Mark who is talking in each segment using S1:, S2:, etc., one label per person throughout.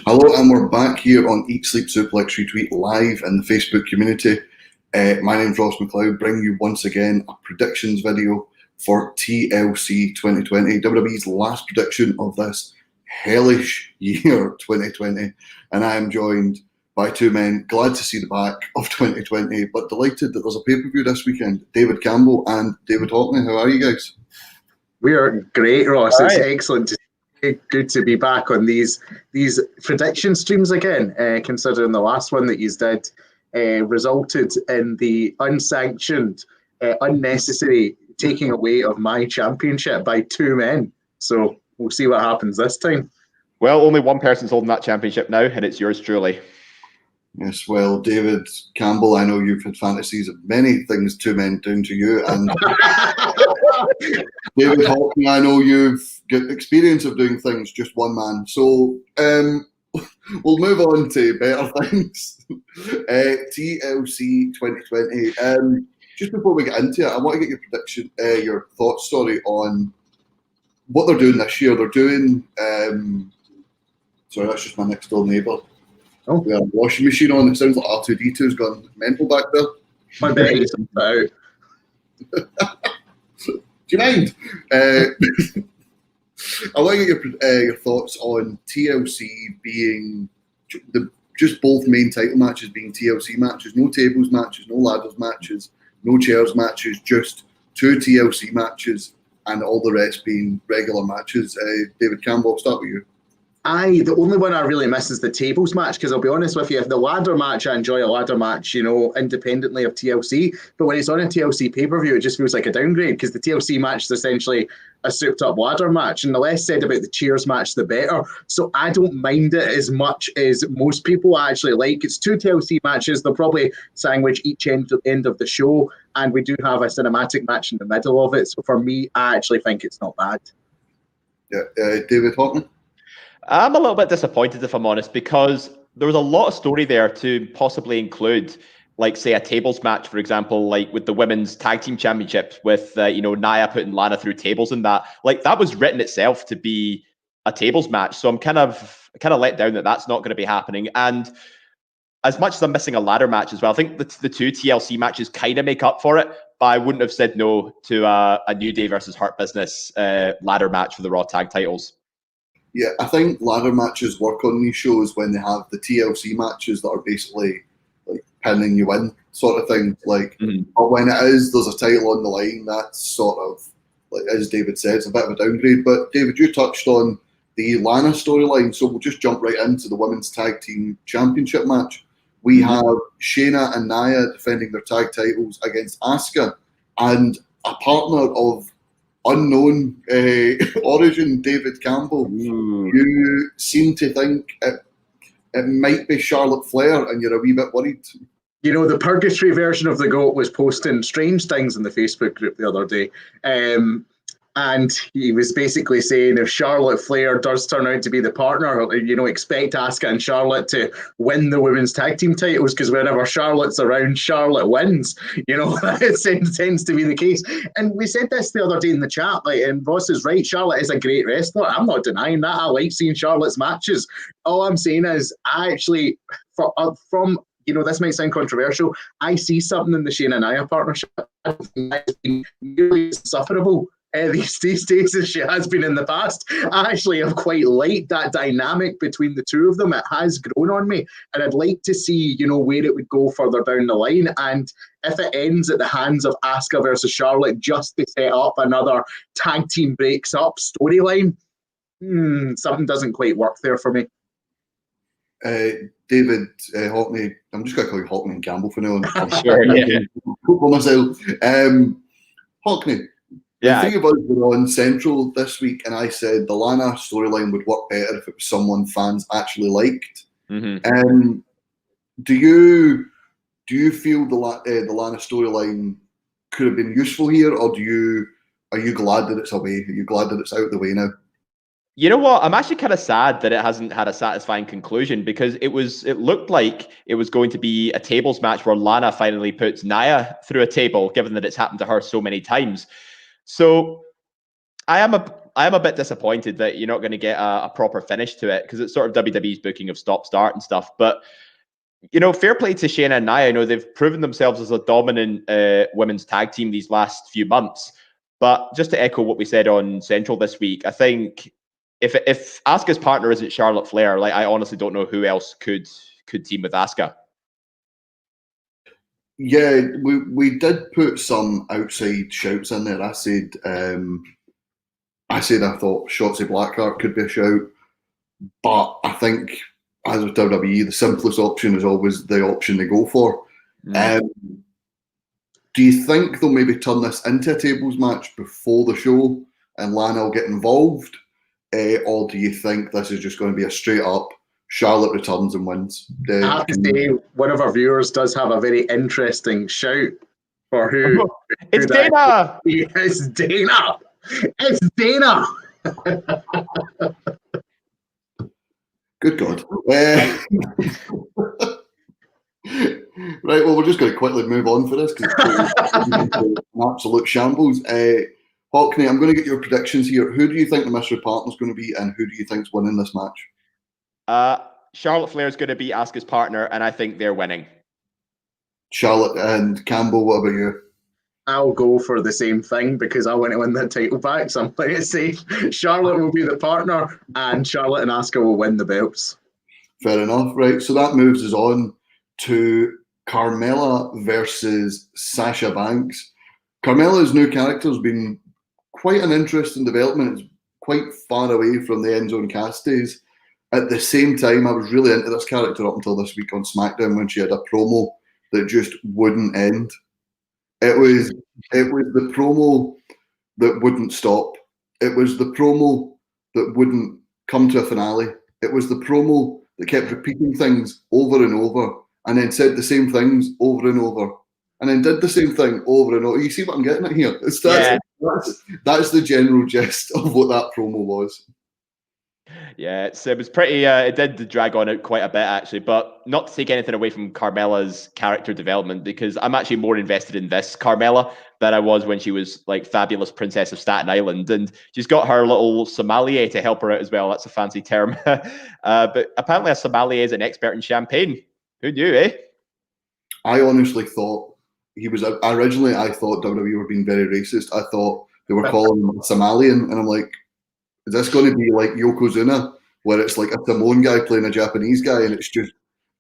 S1: Hello, and we're back here on Eat, Sleep, Suplex, Retweet live in the Facebook community. My name's Ross McLeod, bringing you once again a predictions video for TLC 2020, WWE's last prediction of this hellish year 2020. And I am joined by two men, glad to see the back of 2020, but delighted that there's a pay-per-view this weekend. David Campbell and David Hockney. How are you guys?
S2: We are great, Ross.
S3: All
S2: it's
S3: right.
S2: excellent to good to be back on these prediction streams again, considering the last one that you did resulted in the unsanctioned, unnecessary taking away of my championship by two men. So we'll see what happens this time.
S3: Well, only one person's holding that championship now, and it's yours truly.
S1: Yes, well, David Campbell, I know you've had fantasies of many things two men doing to you, and David Hockney, I know you've got experience of doing things just one man. So we'll move on to better things. TLC 2020. Just before we get into it, I want to get your prediction, your thoughts, sorry, on what they're doing this year. They're doing. Sorry, that's just my next door neighbour.
S2: Oh,
S1: we have a washing machine on. It sounds like R2D2's gone mental back there.
S2: My bet is out.
S1: Do you mind? I want to get your thoughts on TLC being just both main title matches being TLC matches, no tables matches, no ladders matches, no chairs matches, just two TLC matches, and all the rest being regular matches. David Campbell, I'll start with you.
S2: The only one I really miss is the tables match, because I'll be honest with you, the ladder match, I enjoy a ladder match, independently of TLC. But when it's on a TLC pay-per-view, it just feels like a downgrade, because the TLC match is essentially a souped-up ladder match. And the less said about the chairs match, the better. So I don't mind it as much as most people actually like. It's two TLC matches. They'll probably sandwich each end of the show. And we do have a cinematic match in the middle of it. So for me, I actually think it's not bad.
S1: Yeah, David Hockney?
S3: I'm a little bit disappointed, if I'm honest, because there was a lot of story there to possibly include, like, say, a tables match, for example, like with the women's tag team championships with, Nia putting Lana through tables and that. Like, that was written itself to be a tables match. So I'm kind of let down that that's not going to be happening. And as much as I'm missing a ladder match as well, I think the two TLC matches kind of make up for it. But I wouldn't have said no to a New Day versus Hurt Business ladder match for the Raw tag titles.
S1: Yeah, I think ladder matches work on these shows when they have the TLC matches that are basically like pinning you in sort of thing. Like, But when there's a title on the line, that's sort of, like, as David said, it's a bit of a downgrade. But David, you touched on the Lana storyline, so we'll just jump right into the Women's Tag Team Championship match. We have Shayna and Nia defending their tag titles against Asuka and a partner of unknown origin, David Campbell. You seem to think it might be Charlotte Flair, and you're a wee bit worried.
S2: The purgatory version of the GOAT was posting strange things in the Facebook group the other day. And he was basically saying if Charlotte Flair does turn out to be the partner, expect Asuka and Charlotte to win the women's tag team titles, because whenever Charlotte's around, Charlotte wins. It tends to be the case. And we said this the other day in the chat, and Ross is right, Charlotte is a great wrestler. I'm not denying that. I like seeing Charlotte's matches. All I'm saying is I actually, from this might sound controversial, I see something in the Shayna and Nia partnership that's been really insufferable these days as she has been in the past. I actually have quite liked that dynamic between the two of them. It has grown on me, and I'd like to see, where it would go further down the line. And if it ends at the hands of Asuka versus Charlotte just to set up another tag team breaks up storyline, something doesn't quite work there for me.
S1: David Hockney, I'm just going to call you Hockney and Campbell for now.
S3: Sure, yeah.
S1: For myself. Hockney, the three of us were on Central this week, and I said the Lana storyline would work better if it was someone fans actually liked. Do you feel the Lana storyline could have been useful here, or are you glad that it's away? Are you glad that it's out the way now?
S3: You know what? I'm actually kind of sad that it hasn't had a satisfying conclusion, because it looked like it was going to be a tables match where Lana finally puts Nia through a table, given that it's happened to her so many times. So I am I am a bit disappointed that you're not going to get a proper finish to it, because it's sort of WWE's booking of stop-start and stuff. But, fair play to Shayna and Nia. I know they've proven themselves as a dominant women's tag team these last few months. But just to echo what we said on Central this week, I think if Asuka's partner isn't Charlotte Flair, like, I honestly don't know who else could team with Asuka.
S1: Yeah, we did put some outside shouts in there. I said I thought Shotzi Blackheart could be a shout, but I think, as with WWE, the simplest option is always the option they go for. Do you think they'll maybe turn this into a tables match before the show and Lana will get involved, or do you think this is just going to be a straight up Charlotte returns and wins?
S2: I have to say, one of our viewers does have a very interesting shout for who.
S3: It's Dana!
S2: It's Dana! It's Dana!
S1: Good God. Right, well, we're just going to quickly move on for this because it's an absolute shambles. Hockney, I'm going to get your predictions here. Who do you think the mystery partner is going to be, and who do you think's winning this match?
S3: Charlotte Flair is going to be Asuka's partner, and I think they're winning.
S1: Charlotte and Campbell, what about you?
S2: I'll go for the same thing because I want to win that title back. So I'm playing it safe. Charlotte will be the partner, and Charlotte and Asuka will win the belts.
S1: Fair enough, right? So that moves us on to Carmella versus Sasha Banks. Carmella's new character has been quite an interesting development. It's quite far away from the End Zone Cast days. At the same time, I was really into this character up until this week on SmackDown when she had a promo that just wouldn't end. It was the promo that wouldn't stop. It was the promo that wouldn't come to a finale. It was the promo that kept repeating things over and over, and then said the same things over and over, and then did the same thing over and over. You see what I'm getting at here? That's the general gist of what that promo was.
S3: Yeah, it was pretty. It did drag on out quite a bit, actually, but not to take anything away from Carmella's character development, because I'm actually more invested in this Carmella than I was when she was like fabulous Princess of Staten Island, and she's got her little sommelier to help her out as well. That's a fancy term, but apparently a sommelier is an expert in champagne. Who knew, eh?
S1: I honestly thought he was. Originally, I thought WWE were being very racist. I thought they were calling him a Somalian, and I'm like, is this going to be like Yokozuna, where it's like a Samoan guy playing a Japanese guy, and it's just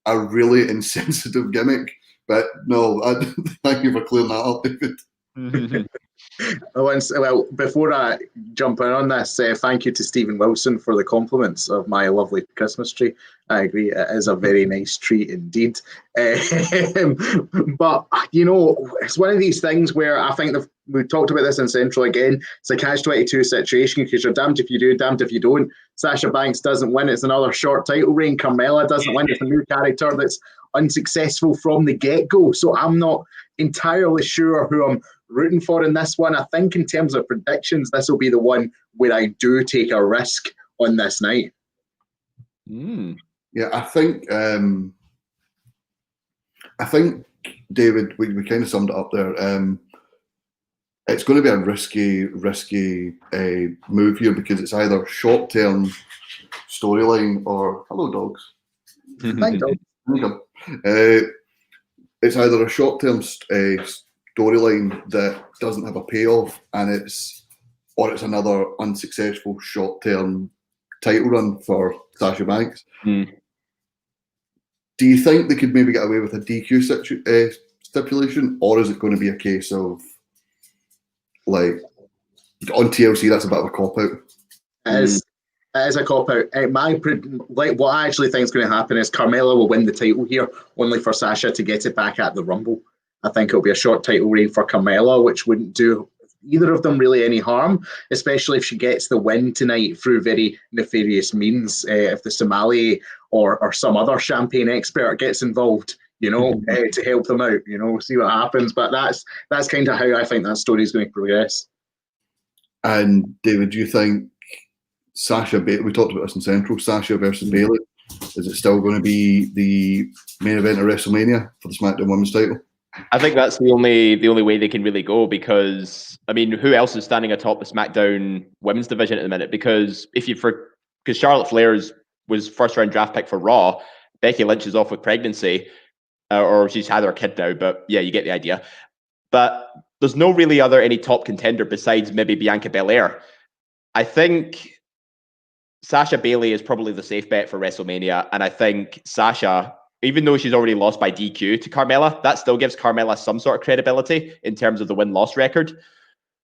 S1: a really insensitive gimmick? But no, thank you for clearing that up, David.
S2: Well, before I jump in on this, thank you to Stephen Wilson for the compliments of my lovely Christmas tree. I agree, it is a very nice tree indeed. But, it's one of these things where I think we talked about this in Central again. It's a catch-22 situation because you're damned if you do, damned if you don't. Sasha Banks doesn't win. It's another short title reign. Carmella doesn't win. It's a new character that's unsuccessful from the get-go. So I'm not entirely sure who I'm rooting for in this one. I think in terms of predictions, this will be the one where I do take a risk on this night.
S1: Yeah, I think David, we kind of summed it up there. It's going to be a risky move here because it's either short-term storyline or hello dogs.
S2: Hi, dog.
S1: It's either a short-term storyline that doesn't have a payoff, or it's another unsuccessful short-term title run for Sasha Banks. Do you think they could maybe get away with a DQ stipulation, or is it going to be a case of like on TLC? That's a bit of a cop out.
S2: It is a cop out. What I actually think is going to happen is Carmella will win the title here, only for Sasha to get it back at the Rumble. I think it'll be a short title reign for Carmella, which wouldn't do either of them really any harm, especially if she gets the win tonight through very nefarious means. If the Somali or some other champagne expert gets involved, to help them out, we'll see what happens. But that's kind of how I think that story is going to progress.
S1: And David, do you think Sasha Bayley, we talked about this in Central, Sasha versus Bayley, is it still going to be the main event of WrestleMania for the SmackDown Women's title?
S3: I think that's the only way they can really go, because I mean, who else is standing atop the SmackDown women's division at the minute? Because because Charlotte Flair was first round draft pick for Raw, Becky Lynch is off with pregnancy, or she's had her kid now, but yeah, you get the idea. But there's no really any top contender besides maybe Bianca Belair. I think Sasha Bailey is probably the safe bet for WrestleMania, and I think Sasha, even though she's already lost by DQ to Carmella, that still gives Carmella some sort of credibility in terms of the win-loss record.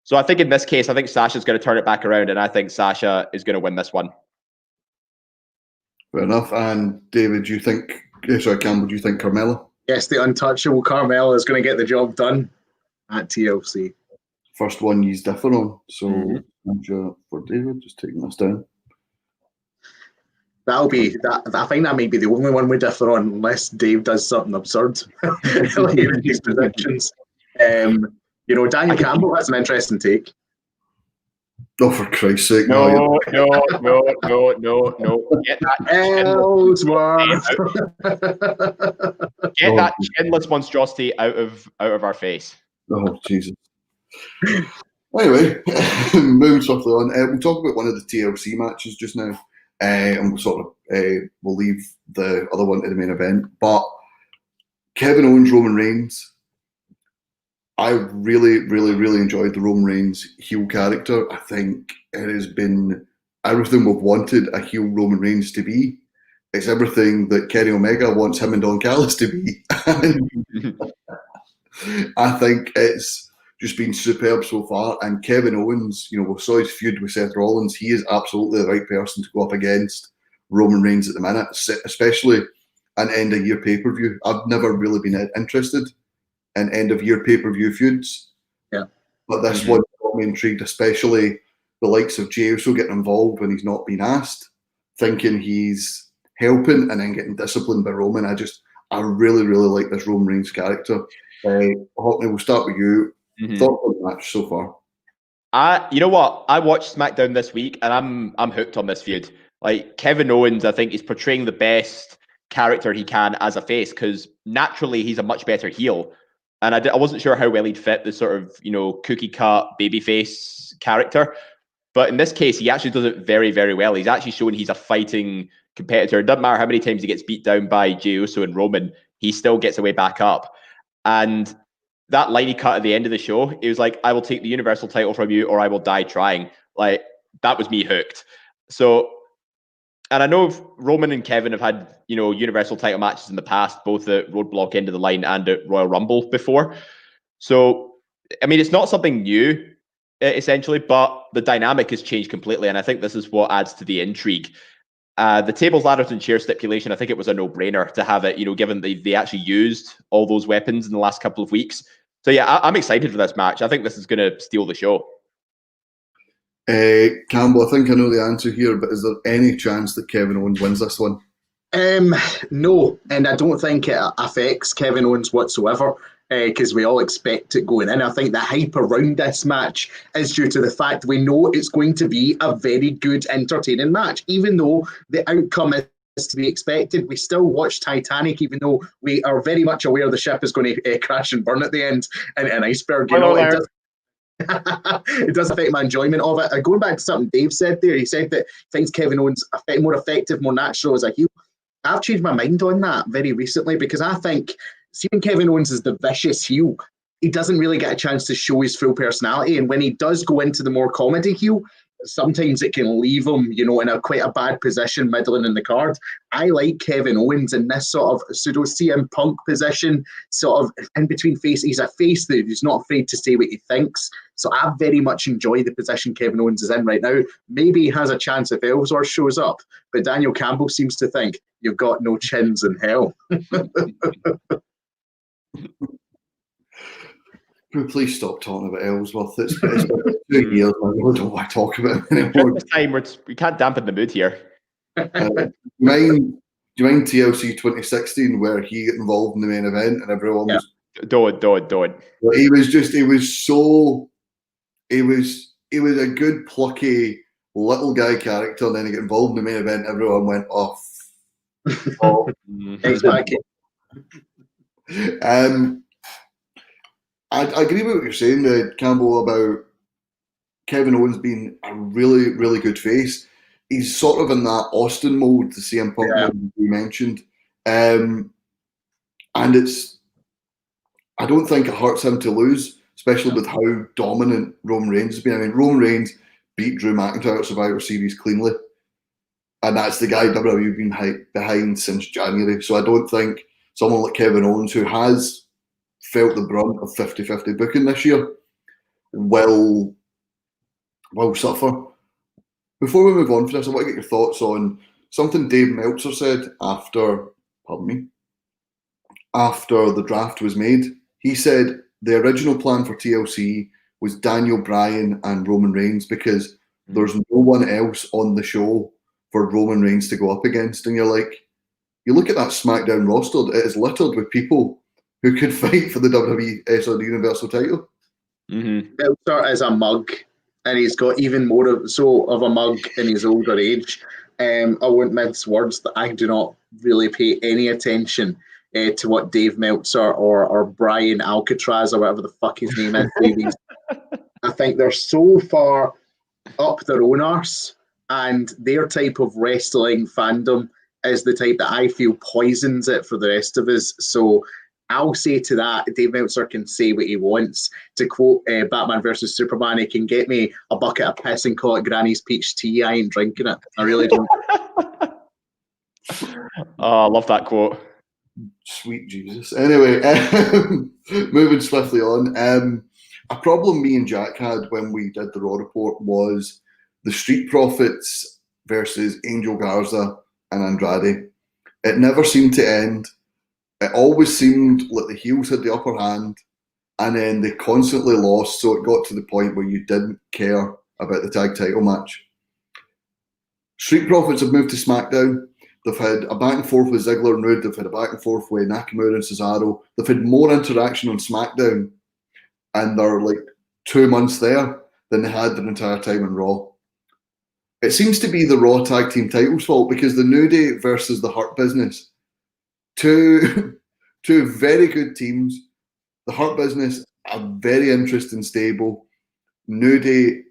S3: So I think in this case, I think Sasha's going to turn it back around, and I think Sasha is going to win this one.
S1: Fair enough. And David, Campbell, do you think Carmella?
S2: Yes, the untouchable Carmella is going to get the job done at TLC.
S1: First one he's differ on. So for David, just taking this down.
S2: That'll be that. I think that may be the only one we differ on, unless Dave does something absurd like in these predictions. Daniel Campbell has an interesting take.
S1: Oh, for Christ's sake!
S3: No. Get that Get that chinless monstrosity out of our face.
S1: Oh, Jesus. Anyway, moving swiftly on. We'll talk about one of the TLC matches just now. And we'll leave the other one to the main event. But Kevin Owens, Roman Reigns, I really, really, really enjoyed the Roman Reigns heel character. I think it has been everything we've wanted a heel Roman Reigns to be. It's everything that Kenny Omega wants him and Don Callis to be. I think it's just been superb so far. And Kevin Owens, we saw his feud with Seth Rollins. He is absolutely the right person to go up against Roman Reigns at the minute, especially an end-of-year pay-per-view. I've never really been interested in end-of-year pay-per-view feuds.
S2: Yeah.
S1: But this one got me intrigued, especially the likes of Jey Uso getting involved when he's not been asked, thinking he's helping and then getting disciplined by Roman. I really, really like this Roman Reigns character. Hockney, we'll start with you. Thoughts on the match so far?
S3: You know what? I watched SmackDown this week, and I'm hooked on this feud. Like, Kevin Owens, I think, is portraying the best character he can as a face, because naturally he's a much better heel. And I wasn't sure how well he'd fit the sort of, cookie cut babyface character. But in this case, he actually does it very, very well. He's actually shown he's a fighting competitor. It doesn't matter how many times he gets beat down by Jey Uso and Roman, he still gets away back up. And that line he cut at the end of the show, it was like, I will take the Universal title from you or I will die trying. Like, that was me hooked. So, and I know Roman and Kevin have had, Universal title matches in the past, both at Roadblock End of the Line and at Royal Rumble before. So, I mean, it's not something new, essentially, but the dynamic has changed completely. And I think this is what adds to the intrigue. The tables, ladders, and chair stipulation, I think it was a no-brainer to have it, given they actually used all those weapons in the last couple of weeks. So yeah, I'm excited for this match. I think this is going to steal the show.
S1: Campbell, I think I know the answer here, but is there any chance that Kevin Owens wins this one?
S2: No, and I don't think it affects Kevin Owens whatsoever, because we all expect it going in. I think the hype around this match is due to the fact we know it's going to be a very good, entertaining match. Even though the outcome is to be expected, we still watch Titanic, even though we are very much aware the ship is going to crash and burn at the end in an iceberg. It does affect my enjoyment of it. Going back to something Dave said there, he said that he thinks Kevin Owens more effective, more natural as a heel. I've changed my mind on that very recently, because I think seeing Kevin Owens as the vicious heel, he doesn't really get a chance to show his full personality. And when he does go into the more comedy heel, sometimes it can leave him, in quite a bad position, middling in the card. I like Kevin Owens in this sort of pseudo CM Punk position, sort of in between face. He's a face that he's not afraid to say what he thinks. So I very much enjoy the position Kevin Owens is in right now. Maybe he has a chance if Ellsworth shows up, but Daniel Campbell seems to think you've got no chins in hell.
S1: Please stop talking about Ellsworth. It's been 2 years. I don't want to talk about him anymore.
S3: This time we can't dampen the mood here.
S1: Do you mind TLC 2016 where he got involved in the main event and everyone was...
S3: Don't.
S1: He was a good, plucky, little guy character, and then he got involved in the main event and everyone went off.
S2: Exactly.
S1: I agree with what you're saying, Campbell, about Kevin Owens being a really, really good face. He's sort of in that Austin mode, the CM Punk mode we mentioned. And I don't think it hurts him to lose, especially with how dominant Roman Reigns has been. I mean, Roman Reigns beat Drew McIntyre at Survivor Series cleanly. And that's the guy WWE been behind since January. So I don't think someone like Kevin Owens, who has felt the brunt of 50-50 booking this year, will suffer. Before we move on for this, I want to get your thoughts on something Dave Meltzer said after the draft was made. He said the original plan for TLC was Daniel Bryan and Roman Reigns because there's no one else on the show for Roman Reigns to go up against. And you're like, you look at that SmackDown roster, it is littered with people who could fight for the WWE the Universal title.
S2: Meltzer is a mug, and he's got even more of a mug in his older age. I won't mince words that I do not really pay any attention to what Dave Meltzer or Brian Alcatraz or whatever the fuck his name is. I think they're so far up their own arse, and their type of wrestling fandom is the type that I feel poisons it for the rest of us. So I'll say to that, Dave Meltzer can say what he wants. To quote Batman versus Superman, he can get me a bucket of piss and call it Granny's peach tea. I ain't drinking it. I really don't.
S3: Oh, I love that quote.
S1: Sweet Jesus. Anyway, moving swiftly on. A problem me and Jack had when we did the Raw report was the Street Profits versus Angel Garza and Andrade. It never seemed to end. It always seemed like the heels had the upper hand, and then they constantly lost, so it got to the point where you didn't care about the tag title match. Street Profits have moved to SmackDown. They've had a back and forth with Ziggler and Rude. They've had a back and forth with Nakamura and Cesaro. They've had more interaction on SmackDown, and they're like 2 months there than they had their entire time in Raw. It seems to be the Raw Tag Team titles' fault because the New Day versus the Hurt Business, two very good teams. The Hurt Business, a very interesting stable. New Day,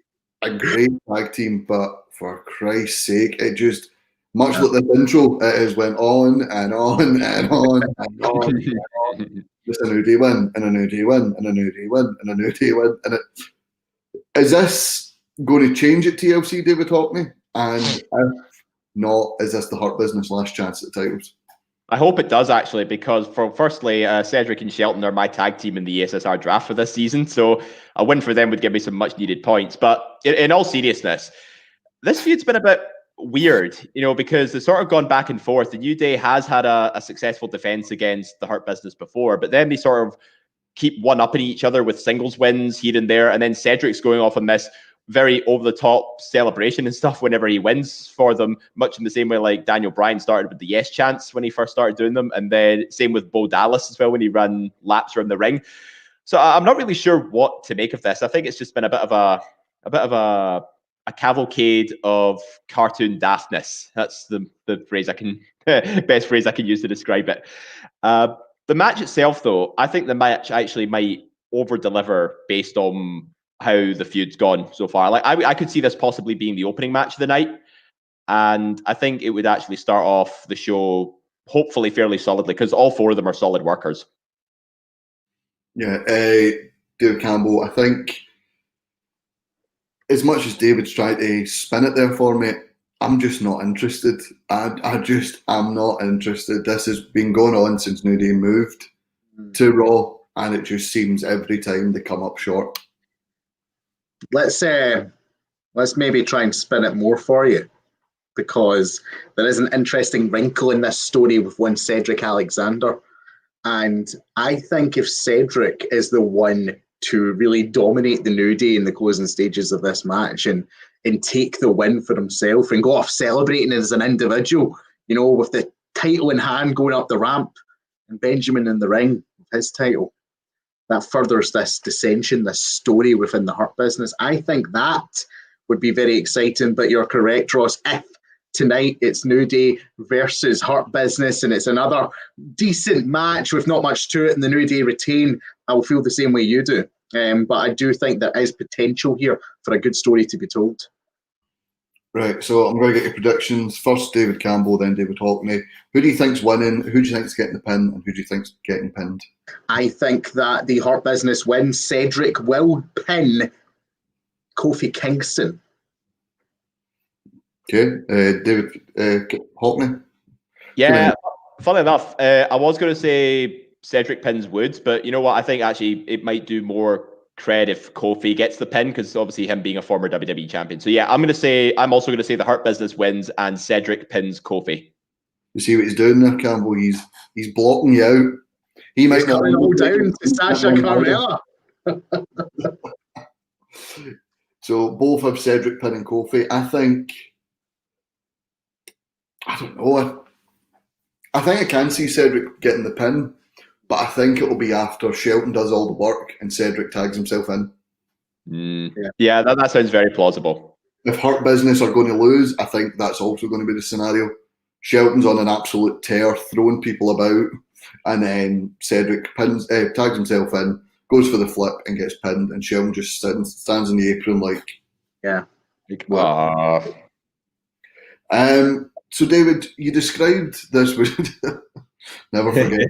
S1: a great tag team, but for Christ's sake, it just, much like this intro, it has went on and on and on and on and on. Just a New Day win, and a New Day win, and a New Day win, and a New Day win. And is this going to change at TLC, David Hockney? And if not, is this the Hurt Business last chance at the titles?
S3: I hope it does, actually, because firstly, Cedric and Shelton are my tag team in the ASSR draft for this season, so a win for them would give me some much-needed points. But in all seriousness, this feud's been a bit weird, because it's sort of gone back and forth. The New Day has had a successful defense against the Hurt Business before, but then they sort of keep one-upping each other with singles wins here and there, and then Cedric's going off on this very over-the-top celebration and stuff whenever he wins for them, much in the same way like Daniel Bryan started with the yes chants when he first started doing them, and then same with Bo Dallas as well when he ran laps around the ring. So I'm not really sure what to make of this. I think it's just been a bit of a cavalcade of cartoon daftness. That's the phrase I can best phrase I can use to describe it. The match itself, though, I think the match actually might over-deliver based on how the feud's gone so far. Like I could see this possibly being the opening match of the night, and I think it would actually start off the show hopefully fairly solidly because all four of them are solid workers.
S1: Yeah, David Campbell, I think as much as David's trying to spin it there for me, I'm just not interested. I'm not interested. This has been going on since New Day moved to Raw, and it just seems every time they come up short.
S2: Let's maybe try and spin it more for you, because there is an interesting wrinkle in this story with one Cedric Alexander. And I think if Cedric is the one to really dominate the New Day in the closing stages of this match and take the win for himself and go off celebrating as an individual, with the title in hand going up the ramp and Benjamin in the ring with his title, that furthers this dissension, this story within the Hurt Business. I think that would be very exciting, but you're correct, Ross. If tonight it's New Day versus Hurt Business and it's another decent match with not much to it and the New Day retain, I'll feel the same way you do. But I do think there is potential here for a good story to be told.
S1: Right, so I'm going to get your predictions. First, David Campbell, then David Hockney. Who do you think's winning? Who do you think's getting the pin? And who do you think's getting pinned?
S2: I think that the Hurt Business wins. Cedric will pin Kofi Kingston.
S1: Okay, David Hockney.
S3: Yeah, funny enough, I was going to say Cedric pins Woods, but you know what? I think actually it might do more cred if Kofi gets the pin, because obviously him being a former WWE champion. So yeah, I'm also going to say the Hurt Business wins and Cedric pins Kofi.
S1: You see what he's doing there, Campbell? He's blocking you out. He's
S2: coming all down to Sasha Carmella.
S1: So both have Cedric pinning Kofi. I don't know. I think I can see Cedric getting the pin, but I think it will be after Shelton does all the work and Cedric tags himself in.
S3: Yeah, that sounds very plausible.
S1: If Hurt Business are going to lose, I think that's also going to be the scenario. Shelton's on an absolute tear, throwing people about, and then Cedric tags himself in, goes for the flip and gets pinned, and Shelton just stands in the apron like...
S2: Yeah.
S1: So, David, you described this... Never forget.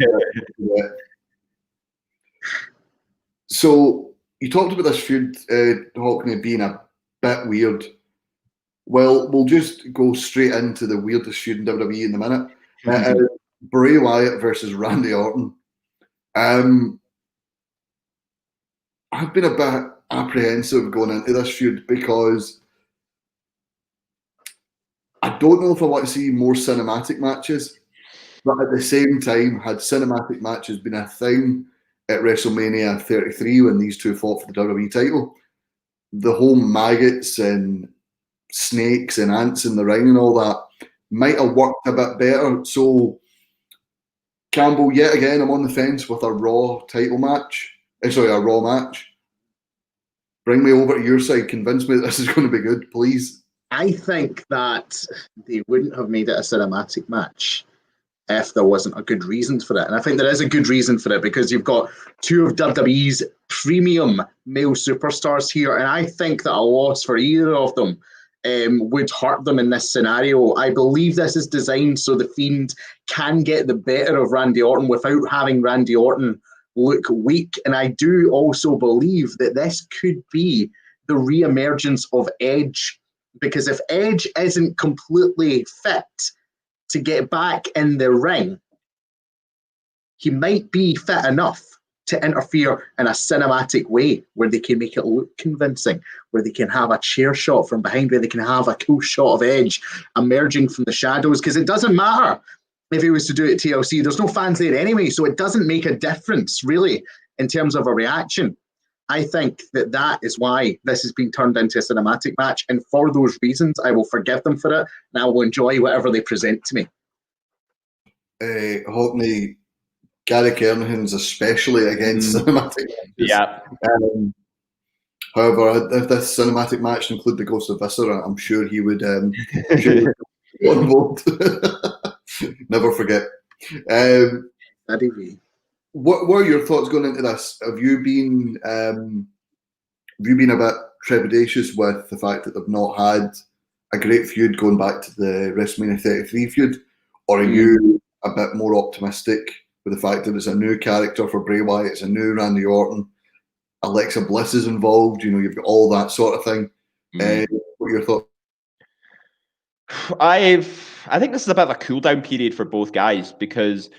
S1: So, you talked about this feud, Hockney, being a bit weird. Well, we'll just go straight into the weirdest feud in WWE in a minute. Bray Wyatt versus Randy Orton. I've been a bit apprehensive going into this feud because I don't know if I want to see more cinematic matches, but at the same time, had cinematic matches been a thing at WrestleMania 33 when these two fought for the WWE title, the whole maggots and snakes and ants in the ring and all that might have worked a bit better. So, Campbell, yet again, I'm on the fence with a Raw title match. A Raw match. Bring me over to your side. Convince me that this is going to be good, please.
S2: I think that they wouldn't have made it a cinematic match if there wasn't a good reason for it. And I think there is a good reason for it because you've got two of WWE's premium male superstars here. And I think that a loss for either of them would hurt them in this scenario. I believe this is designed so the Fiend can get the better of Randy Orton without having Randy Orton look weak. And I do also believe that this could be the re-emergence of Edge, because if Edge isn't completely fit to get back in the ring, he might be fit enough to interfere in a cinematic way where they can make it look convincing, where they can have a chair shot from behind, where they can have a cool shot of Edge emerging from the shadows, because it doesn't matter if he was to do it at TLC. There's no fans there anyway, so it doesn't make a difference, really, in terms of a reaction. I think that is why this has been turned into a cinematic match, and for those reasons, I will forgive them for it, and I will enjoy whatever they present to me.
S1: Hockney, Gary Kernahan's especially against cinematic matches.
S3: Yeah.
S1: However, if this cinematic match included the Ghost of Viscera, I'm sure he would on board. Never forget. What were your thoughts going into this? Have you been a bit trepidatious with the fact that they've not had a great feud going back to the WrestleMania 33 feud, or are you a bit more optimistic with the fact that it's a new character for Bray Wyatt, it's a new Randy Orton, Alexa Bliss is involved, you've got all that sort of thing? What are your thoughts?
S3: I think this is a bit of a cool down period for both guys, because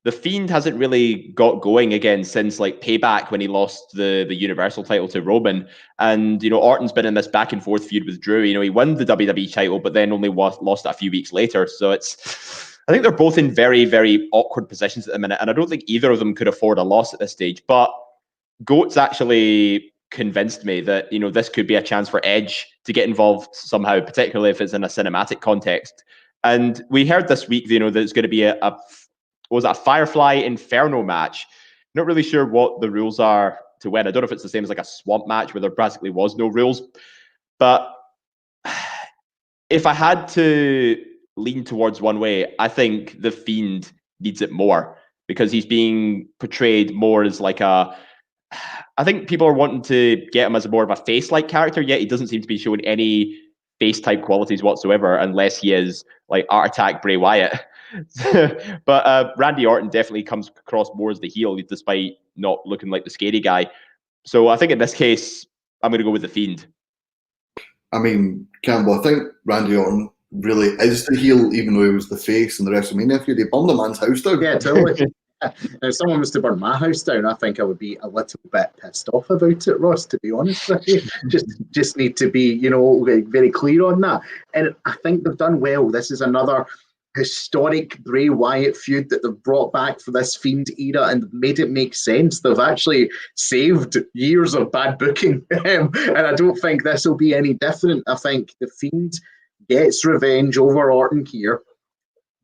S3: the Fiend hasn't really got going again since like Payback when he lost the Universal title to Roman. And, Orton's been in this back and forth feud with Drew. He won the WWE title, but then only lost it a few weeks later. So I think they're both in very, very awkward positions at the minute. And I don't think either of them could afford a loss at this stage. But Goat's actually convinced me that, this could be a chance for Edge to get involved somehow, particularly if it's in a cinematic context. And we heard this week, that it's going to be a Firefly Inferno match. Not really sure what the rules are to win. I don't know if it's the same as like a swamp match where there basically was no rules. But if I had to lean towards one way, I think the Fiend needs it more, because he's being portrayed more as like a I think people are wanting to get him as more of a face-like character, yet he doesn't seem to be showing any face-type qualities whatsoever, unless he is like Art Attack Bray Wyatt. But Randy Orton definitely comes across more as the heel, despite not looking like the scary guy. So I think in this case, I'm going to go with the Fiend.
S1: I mean, Campbell, I think Randy Orton really is the heel, even though he was the face in the WrestleMania feud. He burned a man's house down.
S2: Yeah, totally. If someone was to burn my house down, I think I would be a little bit pissed off about it, Ross, to be honest with you. Just need to be, very clear on that. And I think they've done well. This is another historic Bray Wyatt feud that they've brought back for this Fiend era and made it make sense. They've actually saved years of bad booking. And I don't think this will be any different. I think the Fiend gets revenge over Orton here.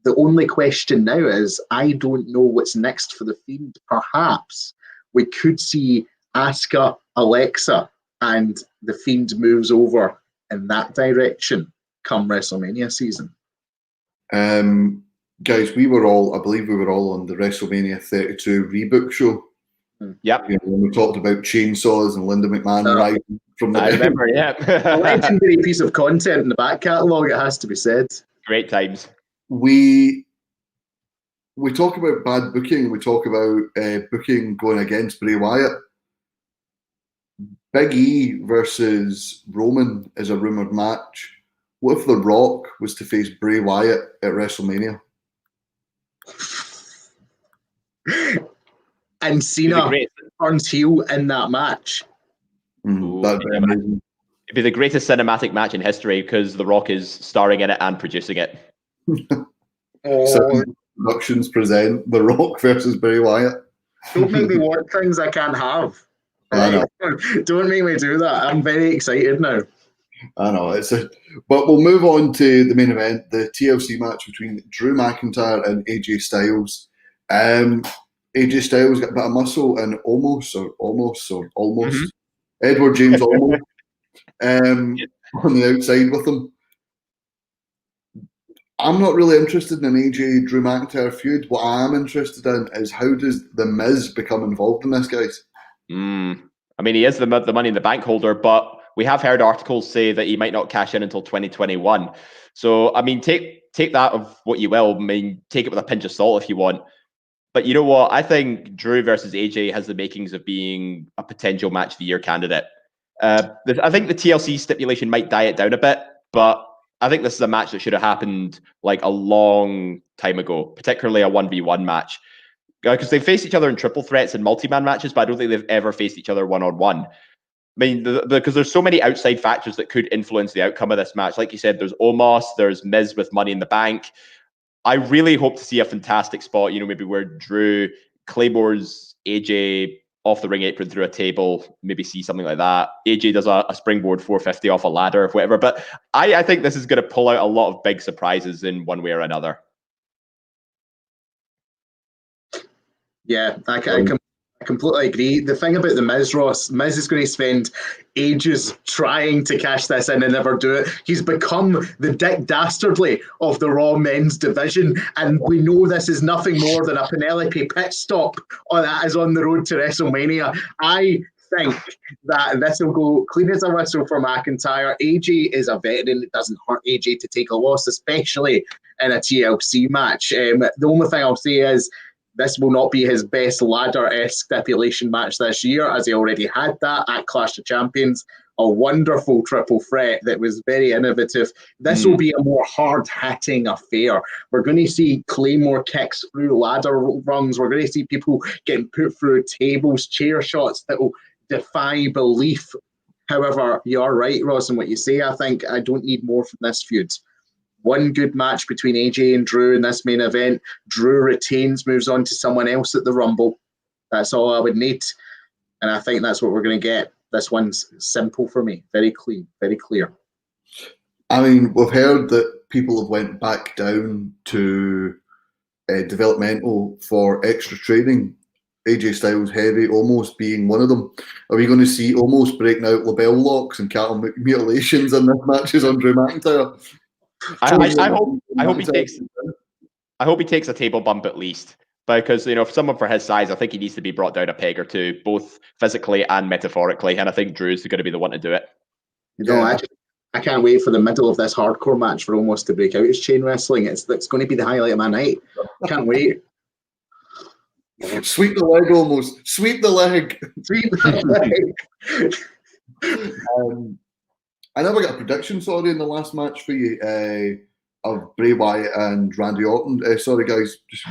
S2: The only question now is, I don't know what's next for the Fiend. Perhaps we could see Asuka, Alexa, and the Fiend moves over in that direction come WrestleMania season.
S1: Guys, I believe we were all on the WrestleMania 32 rebook show.
S3: Yep.
S1: When we talked about chainsaws and Linda McMahon rising from the
S3: I remember, yeah.
S2: A legendary piece of content in the back catalogue, it has to be said.
S3: Great times.
S1: We talk about bad booking. We talk about booking going against Bray Wyatt. Big E versus Roman is a rumoured match. What if The Rock was to face Bray Wyatt at WrestleMania?
S2: And Cena turns heel in that match.
S1: That'd be amazing.
S3: It'd be the greatest cinematic match in history because The Rock is starring in it and producing it.
S1: Productions present The Rock versus Bray Wyatt.
S2: Don't make me want things I can't have.
S1: I know.
S2: Don't make me do that. I'm very excited now.
S1: I know. But we'll move on to the main event, the TLC match between Drew McIntyre and AJ Styles. AJ Styles got a bit of muscle and almost Edward James almost on the outside with him. I'm not really interested in an AJ Drew McIntyre feud. What I am interested in is how does The Miz become involved in this, guys?
S3: I mean, he is the Money in the Bank holder, but we have heard articles say that he might not cash in until 2021. So, I mean, take that of what you will. I mean, take it with a pinch of salt if you want. But you know what? I think Drew versus AJ has the makings of being a potential match of the year candidate. I think the TLC stipulation might die it down a bit, but I think this is a match that should have happened like a long time ago, particularly a 1v1 match. Because they faced each other in triple threats and multi-man matches, but I don't think they've ever faced each other one-on-one. I mean, because there's so many outside factors that could influence the outcome of this match. Like you said, there's Omos, there's Miz with Money in the Bank. I really hope to see a fantastic spot, maybe where Drew claymores AJ off the ring apron through a table, maybe see something like that. AJ does a springboard 450 off a ladder or whatever. But I think this is going to pull out a lot of big surprises in one way or another.
S2: Yeah, I completely agree. The thing about the Miz, Ross, Miz is going to spend ages trying to cash this in and never do it. He's become the Dick Dastardly of the Raw men's division, and we know this is nothing more than a Penelope pit stop that is on the road to WrestleMania. I think that this will go clean as a whistle for McIntyre. AJ is a veteran. It doesn't hurt AJ to take a loss, especially in a TLC match. The only thing I'll say is this will not be his best ladder-esque stipulation match this year, as he already had that at Clash of Champions. A wonderful triple threat that was very innovative. This will be a more hard-hitting affair. We're going to see Claymore kicks through ladder rungs. We're going to see people getting put through tables, chair shots that will defy belief. However, you're right, Ross, in what you say. I think I don't need more from this feud. One good match between AJ and Drew in this main event. Drew retains, moves on to someone else at the Rumble. That's all I would need. And I think that's what we're going to get. This one's simple for me. Very clean, very clear.
S1: I mean, we've heard that people have went back down to developmental for extra training. AJ Styles heavy, almost being one of them. Are we going to see almost breaking out label locks and cattle mutilations in this matches on Drew McIntyre?
S3: I hope he takes a table bump at least. Because, you know, for someone for his size, I think he needs to be brought down a peg or two, both physically and metaphorically. And I think Drew's going to be the one to do it.
S2: I can't wait for the middle of this hardcore match for Omos to break out as chain wrestling. It's going to be the highlight of my night. Can't wait.
S1: Sweep the leg, Omos. Sweep the leg.
S2: Sweep the leg.
S1: I never got a prediction, sorry, in the last match for you of Bray Wyatt and Randy Orton. Sorry, guys. Just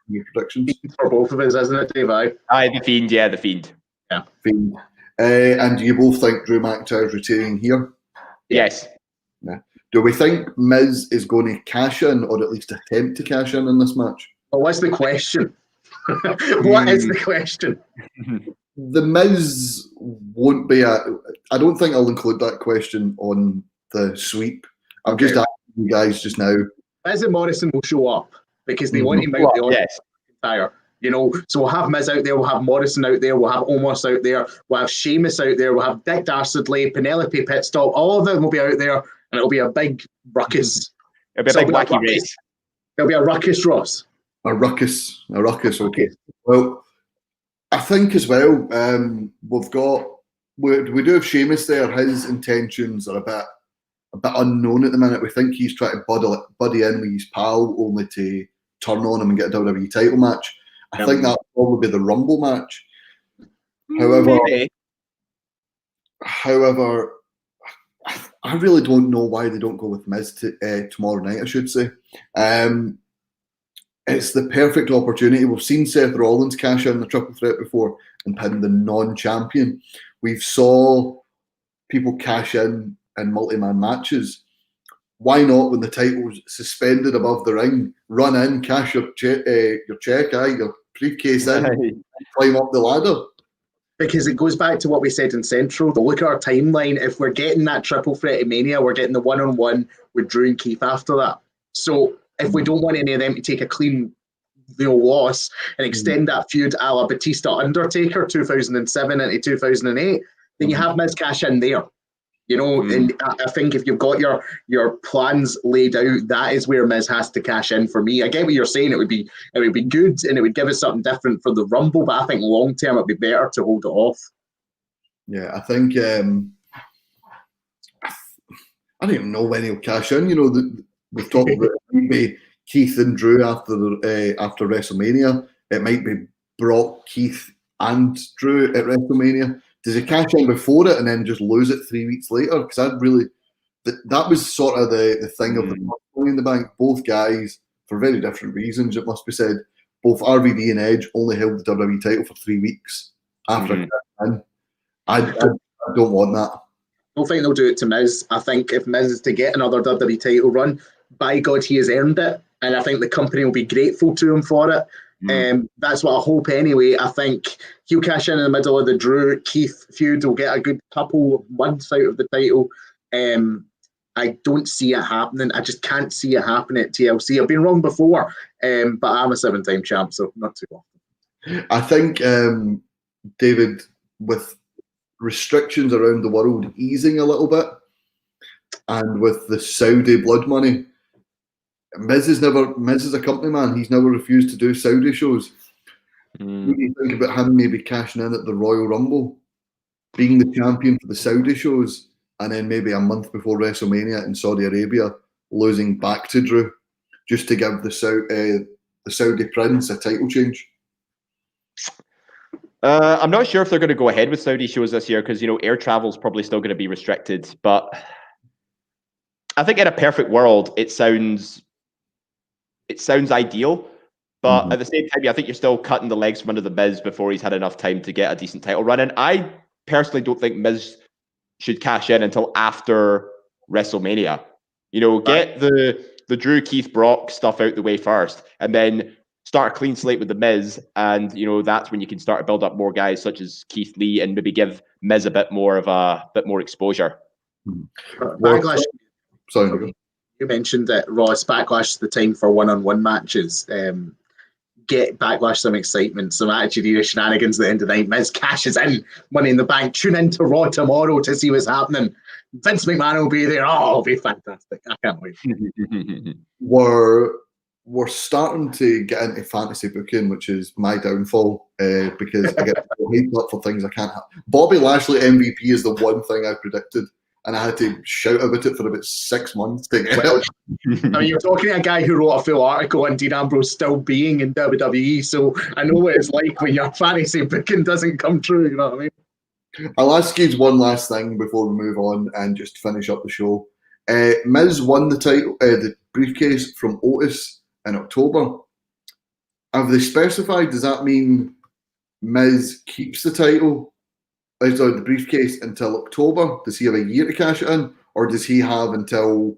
S1: your predictions.
S2: For both of us, isn't it, Dave?
S3: The Fiend. Yeah, the Fiend.
S2: Yeah.
S1: Fiend. And do you both think Drew McIntyre is retaining here?
S3: Yes.
S1: Yeah. Do we think Miz is going to cash in, or at least attempt to cash in this match?
S2: Well, what's the question? What is the question?
S1: The Miz won't be I don't think I'll include that question on the sweep. I'm just asking you guys just now.
S2: Miz and Morrison will show up because they want him out the audience. Yes. You know, so we'll have Miz out there, we'll have Morrison out there, we'll have Omos out there, we'll have Sheamus out there, we'll have Dick Dastardly, Penelope Pitstop, all of them will be out there, and it'll be a big ruckus.
S3: It'll be a big wacky race.
S2: It'll be a ruckus, Ross.
S1: A ruckus, okay. Well, I think as well, we do have Sheamus there. His intentions are a bit unknown at the minute. We think he's trying to buddy in with his pal only to turn on him and get a WWE title match. I think that'll probably be the Rumble match. However, I really don't know why they don't go with Miz tomorrow night, I should say. It's the perfect opportunity. We've seen Seth Rollins cash in the triple threat before and pin the non-champion. We've saw people cash in multi-man matches. Why not, when the title's suspended above the ring, run in, cash your check, your briefcase in, climb up the ladder?
S2: Because it goes back to what we said in Central. Look at our timeline. If we're getting that triple threat at Mania, we're getting the one-on-one with Drew and Keith after that. So if we don't want any of them to take a clean loss and extend that feud a la Batista Undertaker 2007 into 2008, then you have Miz cash in there. You know, and I think if you've got your plans laid out, that is where Miz has to cash in for me. I get what you're saying. It would be good and it would give us something different for the Rumble, but I think long term it'd be better to hold it off.
S1: Yeah, I think I don't even know when he'll cash in. You know, we've talked about maybe Keith and Drew after WrestleMania. It might be Brock, Keith, and Drew at WrestleMania. Does he cash in before it and then just lose it 3 weeks later? Because that was sort of the thing of the Money in the Bank. Both guys, for very different reasons, it must be said, both RVD and Edge only held the WWE title for 3 weeks after I don't want that.
S2: I don't think they'll do it to Miz. I think if Miz is to get another WWE title run, by God, he has earned it. And I think the company will be grateful to him for it. That's what I hope anyway. I think he'll cash in the middle of the Drew Keith feud. Will get a good couple of months out of the title. I don't see it happening. I just can't see it happening at TLC. I've been wrong before, but I'm a 7-time champ, so not too often.
S1: I think, David, with restrictions around the world easing a little bit, and with the Saudi blood money, Miz is a company man. He's never refused to do Saudi shows. What do you think about him maybe cashing in at the Royal Rumble, being the champion for the Saudi shows, and then maybe a month before WrestleMania in Saudi Arabia, losing back to Drew, just to give the Saudi prince a title change?
S3: I'm not sure if they're going to go ahead with Saudi shows this year because, you know, air travel is probably still going to be restricted. But I think in a perfect world, it sounds ideal. But at the same time, I think you're still cutting the legs from under the Miz before he's had enough time to get a decent title run. And I personally don't think Miz should cash in until after WrestleMania. You know, get the Drew, Keith, Brock stuff out the way first, and then start a clean slate with the Miz. And, you know, that's when you can start to build up more guys such as Keith Lee and maybe give Miz a bit more exposure.
S2: Backlash.
S1: Sorry.
S2: You mentioned that Ross, Backlash is the time for one-on-one matches. Get Backlash some excitement, some Attitude Era shenanigans at the end of the night. Miz cashes in Money in the Bank. Tune in to Raw tomorrow to see what's happening. Vince McMahon will be there. Oh, it'll be fantastic. I can't wait.
S1: we're starting to get into fantasy booking, which is my downfall because I get hyped up for things I can't have. Bobby Lashley MVP is the one thing I predicted, and I had to shout about it for about 6 months to get it.
S2: I mean, you're talking to a guy who wrote a full article on Dean Ambrose still being in WWE, so I know what it's like when your fantasy booking doesn't come true, you know what I mean?
S1: I'll ask you one last thing before we move on and just finish up the show. Miz won the title, the briefcase from Otis in October. Have they specified, does that mean Miz keeps the title, the briefcase, until October? Does he have a year to cash it in? Or does he have until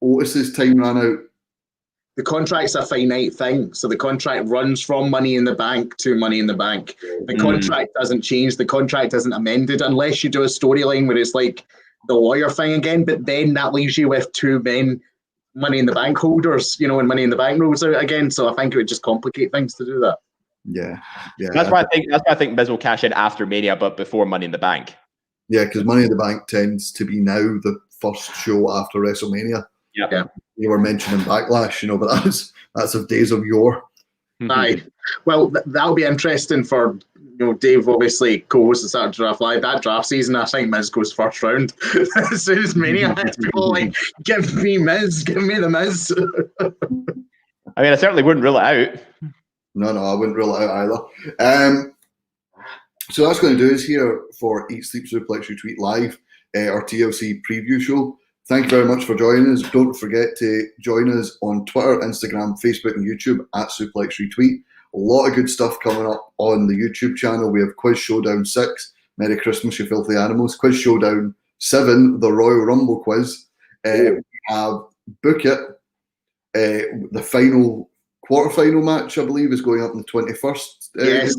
S1: Otis's time ran out?
S2: The contract's a finite thing. So the contract runs from Money in the Bank to Money in the Bank. The contract doesn't change. The contract isn't amended unless you do a storyline where it's like the lawyer thing again, but then that leaves you with 2 men Money in the Bank holders, you know, when Money in the Bank rolls out again. So I think it would just complicate things to do that.
S1: Yeah.
S3: That's why I think Miz will cash in after Mania, but before Money in the Bank.
S1: Yeah, because Money in the Bank tends to be now the first show after WrestleMania.
S3: Yeah.
S1: You were mentioning Backlash, you know, but that's of days of yore.
S2: Aye. Well, that'll be interesting for, you know, Dave obviously co-hosts the Saturday Draft Live. That draft season, I think Miz goes first round. As soon as Mania hits, people are like, give me Miz, give me the Miz.
S3: I mean, I certainly wouldn't rule it out.
S1: No, I wouldn't rule it out either. So that's going to do us here for Eat, Sleep, Suplex, Retweet Live, our TLC preview show. Thank you very much for joining us. Don't forget to join us on Twitter, Instagram, Facebook, and YouTube at Suplex Retweet. A lot of good stuff coming up on the YouTube channel. We have Quiz Showdown 6, Merry Christmas, you filthy animals. Quiz Showdown 7, the Royal Rumble quiz. We have Book It. The final quarterfinal match, I believe, is going up on the 21st.
S2: Yes.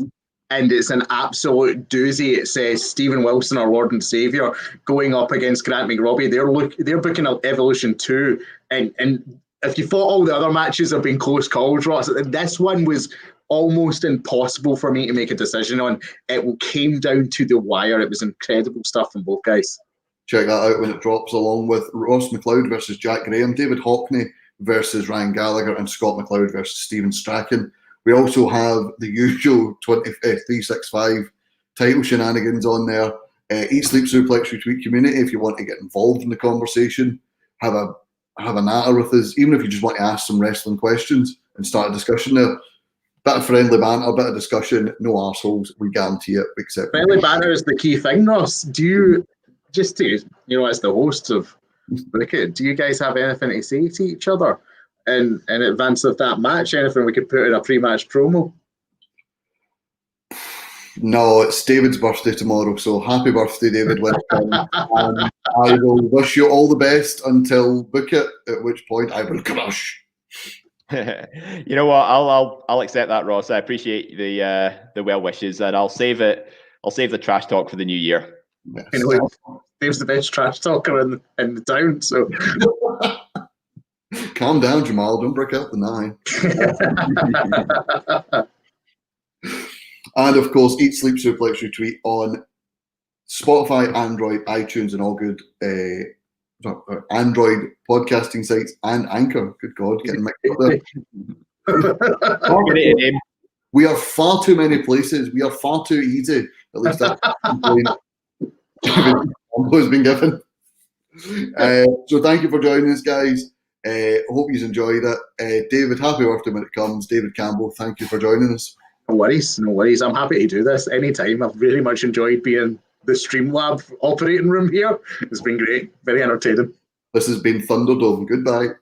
S2: And it's an absolute doozy. It says Stephen Wilson, our Lord and Saviour, going up against Grant McRobbie. They're booking Evolution 2. And if you thought all the other matches have been close calls, Ross, this one was almost impossible for me to make a decision on. It came down to the wire. It was incredible stuff from both guys.
S1: Check that out when it drops, along with Ross McLeod versus Jack Graham, David Hockney versus Ryan Gallagher, and Scott McLeod versus Stephen Strachan. We also have the usual 365 title shenanigans on there. Eat, Sleep, Suplex, Retweet community. If you want to get involved in the conversation, have a natter with us. Even if you just want to ask some wrestling questions and start a discussion there. Bit of friendly banter, bit of discussion. No arseholes. We guarantee it. Except
S2: friendly banter is the key thing, Ross. Do you, just to, you know, as the host of Wicked, do you guys have anything to say to each other in advance of that match? Anything we could put in a pre-match promo?
S1: No, it's David's birthday tomorrow, so happy birthday, David. I will wish you all the best until Book It, at which point I will crush.
S3: You know what? I'll accept that, Ross. I appreciate the well wishes, and I'll save it. I'll save the trash talk for the new year.
S1: Yes.
S2: You know, Dave's the best trash talker in the town, so.
S1: Calm down, Jamal. Don't break out the 9. And of course, Eat, Sleep, Suplex, Retweet on Spotify, Android, iTunes, and all good Android podcasting sites, and Anchor. Good God, getting mixed up there. We are far too many places. We are far too easy. At least that's has been given. So thank you for joining us, guys. Hope you enjoyed it. David, happy birthday when it comes. David Campbell, thank you for joining us.
S2: No worries. I'm happy to do this anytime. I've really much enjoyed being the Streamlab operating room here. It's been great. Very entertaining.
S1: This has been Thunderdome. Goodbye.